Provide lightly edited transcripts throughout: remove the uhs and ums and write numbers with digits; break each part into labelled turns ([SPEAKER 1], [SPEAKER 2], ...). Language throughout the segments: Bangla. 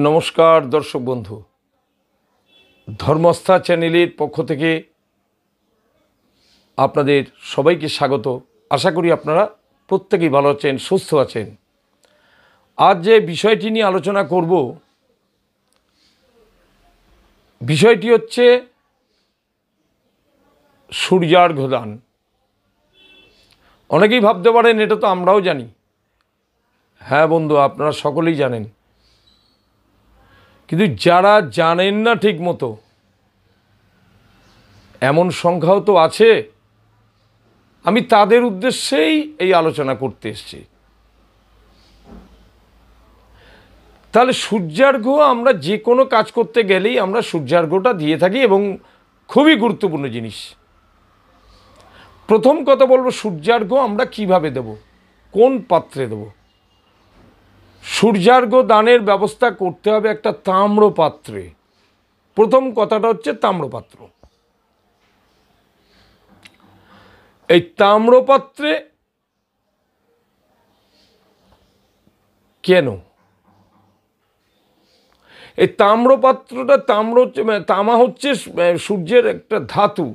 [SPEAKER 1] নমস্কার দর্শক বন্ধু, ধর্মস্থা চ্যানেলের পক্ষ থেকে আপনাদের সবাইকে স্বাগত। আশা করি আপনারা প্রত্যেকেই ভালো আছেন, সুস্থ আছেন। আজ যে বিষয়টি নিয়ে আলোচনা করব, বিষয়টি হচ্ছে সূর্যার্ঘ্য দান। অনেকেই ভাবতে পারেন এটা তো আমরাও জানি। হ্যাঁ বন্ধু, আপনারা সকলেই জানেন, কিন্তু যারা জানেন না ঠিক মতো এমন সংখ্যাও তো আছে। আমি তাদের উদ্দেশ্যেই এই আলোচনা করতে এসেছি। তাহলে সূর্যার্ঘ্য আমরা যে কোনো কাজ করতে গেলেই আমরা সূর্যার্ঘ্যটা দিয়ে থাকি এবং খুবই গুরুত্বপূর্ণ জিনিস। প্রথম কথা বলবো, সূর্যার্ঘ্য আমরা কিভাবে দেব, কোন পাত্রে দেব। সূর্যার্ঘ্য দানের ব্যবস্থা করতে হবে একটা তাম্র পাত্রে। প্রথম কথাটা হচ্ছে তাম্রপাত্র। এই তাম্রপাত্রে কেন? এই তাম্রপাত্রটা তামা হচ্ছে সূর্যের একটা ধাতু।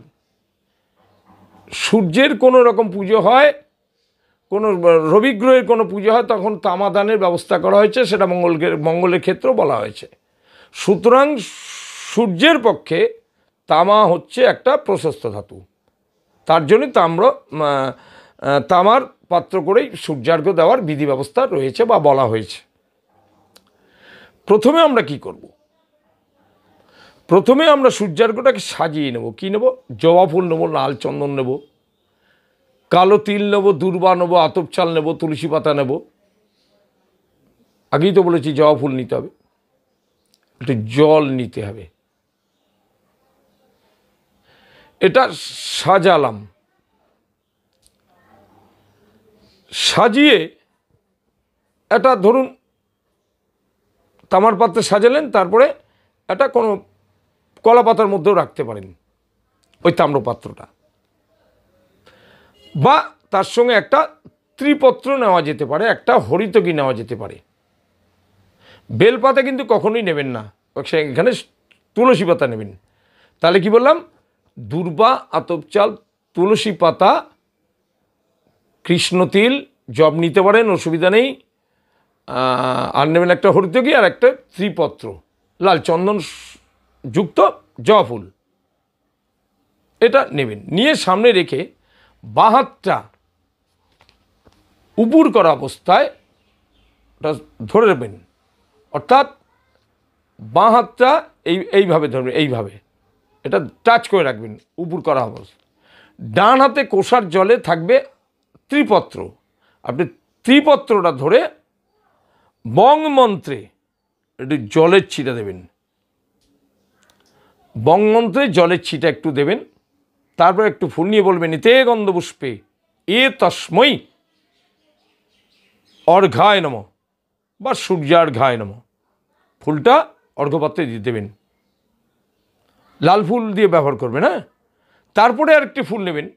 [SPEAKER 1] সূর্যের কোনো রকম পুজো হয়, কোনো রবিগ্রহের কোনো পুজো হয়, তখন তামা দানের ব্যবস্থা করা হয়েছে, সেটা মঙ্গলের ক্ষেত্রেও বলা হয়েছে। সুতরাং সূর্যের পক্ষে তামা হচ্ছে একটা প্রশস্ত ধাতু। তার জন্য তামার পাত্র করেই সূর্যার্ঘ্য দেওয়ার বিধি ব্যবস্থা রয়েছে বা বলা হয়েছে। প্রথমে আমরা কি করব? প্রথমে আমরা সূর্যার্ঘ্যটাকে সাজিয়ে নেব। কি নেব? জবা ফুল নেব, লাল চন্দন নেব, কালো তিল নেব, দূর্বা নেব, আতপ চাল নেব, তুলসী পাতা নেব। আগেই তো বলেছি জবা ফুল নিতে হবে, একটু জল নিতে হবে। এটা সাজালাম, সাজিয়ে এটা ধরুন তামার পাত্রে সাজালেন, তারপরে এটা কোনো কলা পাতার মধ্যেও রাখতে পারেন ওই তাম্রপাত্রটা, বা তার সঙ্গে একটা ত্রিপত্র নেওয়া যেতে পারে, একটা হরিতকি নেওয়া যেতে পারে। বেলপাতা কিন্তু কখনোই নেবেন না, এখানে তুলসী পাতা নেবেন। তাহলে কি বললাম? দূর্বা, আতপ চাল, তুলসী পাতা, কৃষ্ণ তিল, জব নিতে পারেন, অসুবিধা নেই। আর নেবেন একটা হরিতকি আর একটা ত্রিপত্র, লাল চন্দন যুক্ত জবা ফুল। এটা নেবেন, নিয়ে সামনে রেখে বাঁ হাতটা উপুর করা অবস্থায় ওটা ধরে নেবেন। অর্থাৎ বাঁ হাতটা এইভাবে ধরবেন, এইভাবে এটা টাচ করে রাখবেন উপুর করা অবস্থা। ডান হাতে কোষার জলে থাকবে ত্রিপত্র। আপনি ত্রিপত্রটা ধরে বং মন্ত্রে একটু জলের ছিটা দেবেন। বং মন্ত্রে জলের ছিটা একটু দেবেন, তারপর একটু ফুল নিয়ে বলবেন, এতে গন্ধপুষ্পে এ তস্মৈ অর্ঘ্যায় নমঃ বা সূর্যার্ঘ্যায় নমঃ। ফুলটা অর্ঘ্যপাত্রে দিয়ে দেবেন, লাল ফুল দিয়ে ব্যবহার করবেন। হ্যাঁ, তারপরে আরেকটি ফুল নেবেন।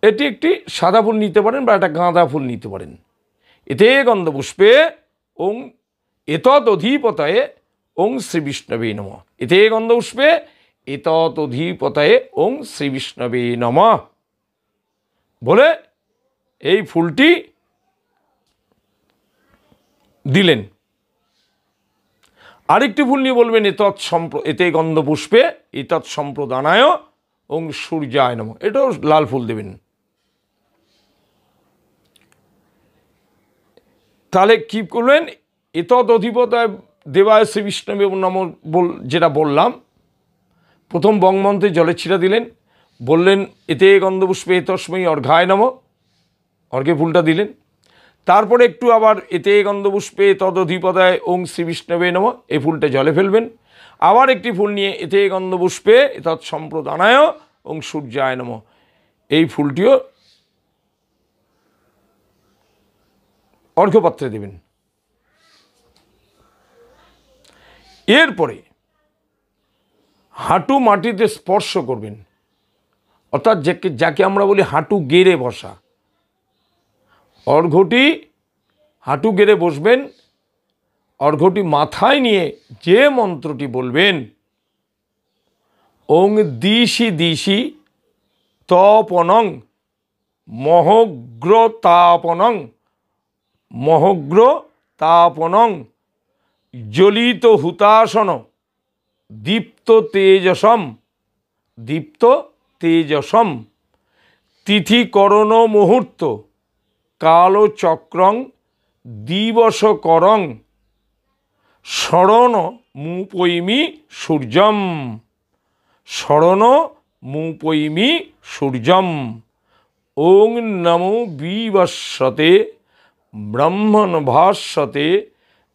[SPEAKER 1] এটি একটি সাদা ফুল নিতে পারেন বা একটা গাঁদা ফুল নিতে পারেন। এতে গন্ধপুষ্পে ওং এতদধিপতয়ে ওং শ্রী বিষ্ণবে নমঃ। এতে গন্ধপুষ্পে এতদধিপতয়ে ওং শ্রী বিষ্ণবে নমঃ বলে এই ফুলটি দিলেন। আরেকটি ফুল নিয়ে বলবেন, এতে গন্ধপুষ্পে এতৎ সম্প্রদানায় ওং সূর্যায় নমঃ। এটাও লাল ফুল দেবেন। তাহলে কি করলেন? এতৎ অধিপতায় দেবায় শ্রী বিষ্ণবে নমঃ যেটা বললাম, প্রথম বংমন্ত্রে জলের ছিটা দিলেন, বললেন এতে গন্ধপুষ্পে তস্মৈ অর্ঘ্যায় নমঃ, অর্ঘ্যে ফুলটা দিলেন। তারপরে একটু আবার এতে গন্ধপুষ্পে তদধিপদায় ওং শ্রী বিষ্ণবে নমঃ, এই ফুলটা জলে ফেলবেন। আবার একটি ফুল নিয়ে এতে গন্ধপুষ্পে তৎ সম্প্রদানায় ওং সূর্যায় নমঃ, এই ফুলটিও অর্ঘ্যপাত্রে দেবেন। এরপরে হাঁটু মাটিতে স্পর্শ করবেন, অর্থাৎ যাকে আমরা বলি হাঁটু গেড়ে বসা। অর্ঘ্যটি হাঁটু গেড়ে বসবেন, অর্ঘ্যটি মাথায় নিয়ে যে মন্ত্রটি বলবেন, ওং দিশি দিশি তপনং মহগ্রতাপনং মহগ্রতাপনং জ্বলিত হুতাসন দীপ্ত তেজসম তিথিকরণ মুহূর্ত কালচক্রং দিবসকরং শরণ মুপৈমি সূর্যম শরণ মুপৈমি সূর্যম ওং নমো বিবস্বতে ব্রহ্মণ ভাস্বতে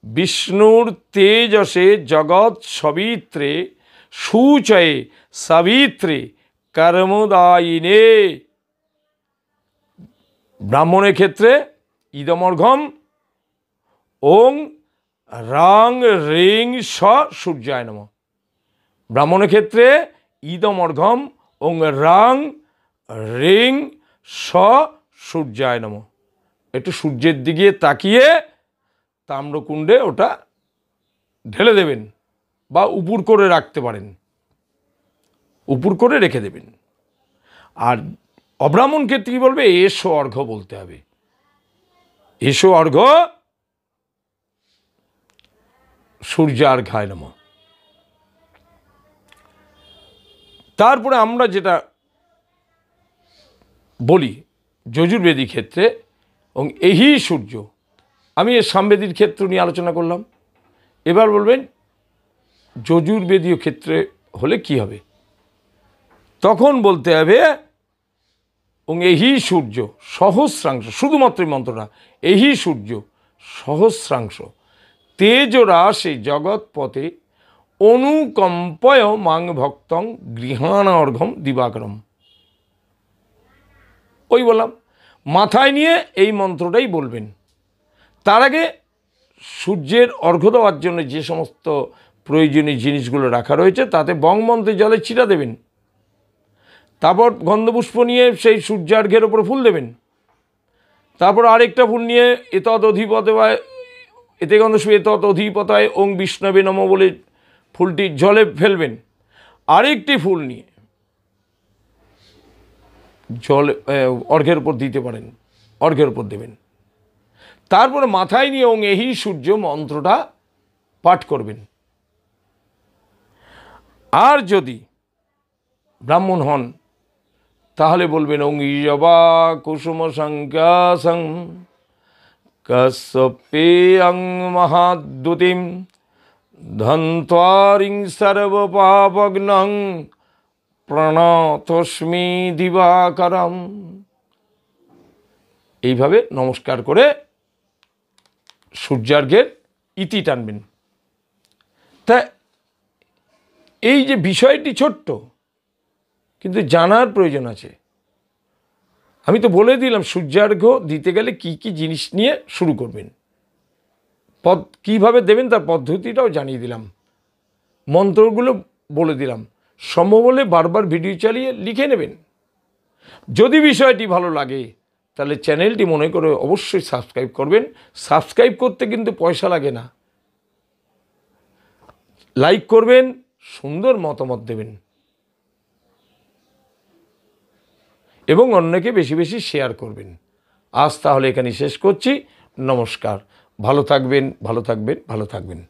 [SPEAKER 1] বিষ্ণুর তেজসে জগৎ সবিত্রে সূচয়ে সাবিত্রে কর্মদায়িনে। ব্রাহ্মণের ক্ষেত্রে ইদমর্ঘম ওং রাং রিং স সূর্যায় নমঃ। ব্রাহ্মণের ক্ষেত্রে ইদমর্ঘম ওং রাং রিং স সূর্যায় নমঃ। একটু সূর্যের দিকে তাকিয়ে তাম্রকুণ্ডে ওটা ঢেলে দেবেন বা উপুর করে রাখতে পারেন, উপুর করে রেখে দেবেন। আর অব্রাহ্মণ ক্ষেত্রে কী বলবে? এসো অর্ঘ্য বলতে হবে। এসো অর্ঘ্য সূর্যার্ঘ্যায় নমঃ। তারপরে আমরা যেটা বলি যজুর্বেদী ক্ষেত্রে, এবং এহি সূর্য, আমি এর সামবেদীর ক্ষেত্র নিয়ে আলোচনা করলাম। এবার বলবেন যজুর্বেদীয় ক্ষেত্রে হলে কি হবে? তখন বলতে হবে এবং এহি সূর্য সহস্রাংশ, শুধুমাত্র মন্ত্রটা এহি সূর্য সহস্রাংশ তেজরাশে জগৎপথে অনুকম্পয় মাং ভক্তং গৃহাণার্ঘ্যম দিবাকরম। ওই বললাম, মাথায় নিয়ে এই মন্ত্রটাই বলবেন। তার আগে সূর্যের অর্ঘ্য দেওয়ার জন্য যে সমস্ত প্রয়োজনীয় জিনিসগুলো রাখা রয়েছে তাতে বংমন্ত্রে জলে ছিটা দেবেন। তারপর গন্ধপুষ্প নিয়ে সেই সূর্যার্ঘ্যের ওপর ফুল দেবেন। তারপর আরেকটা ফুল নিয়ে এতৎ অধিপতায় এতে গন্ধপুষ্প এতৎ অধিপতায় ওং বিষ্ণবে নমঃ বলে ফুলটি জলে ফেলবেন। আরেকটি ফুল নিয়ে জল অর্ঘ্যের উপর দিতে পারেন, অর্ঘ্যের উপর দেবেন। তারপরে মাথায় নিয়ে ওং এহি সূর্য মন্ত্রটা পাঠ করবেন। আর যদি ব্রাহ্মণ হন তাহলে বলবেন ওং ইয়বা কুসুম সংখ্যাসং কশ্যপেয়ং মহাদ্যুতিম ধন্ত্বারিং সর্বপাপগ্নং প্রণতস্মি দিবাকরম। এইভাবে নমস্কার করে সূর্যার্ঘ্যের ইতি টানবেন। তা এই যে বিষয়টি ছোট্ট, কিন্তু জানার প্রয়োজন আছে। আমি তো বলে দিলাম সূর্যার্ঘ্য দিতে গেলে কি কি জিনিস নিয়ে শুরু করবেন, কীভাবে দেবেন তার পদ্ধতিটাও জানিয়ে দিলাম, মন্ত্রগুলো বলে দিলাম। সম্ভব হলে বারবার ভিডিও চালিয়ে লিখে নেবেন। যদি বিষয়টি ভালো লাগে তাহলে চ্যানেলটি মনে করে অবশ্যই সাবস্ক্রাইব করবেন। সাবস্ক্রাইব করতে কিন্তু পয়সা লাগে না। লাইক করবেন, সুন্দর মতামত দেবেন এবং অন্যকে বেশি বেশি শেয়ার করবেন। আজ তাহলে এখানে শেষ করছি। নমস্কার। ভালো থাকবেন, ভালো থাকবেন, ভালো থাকবেন।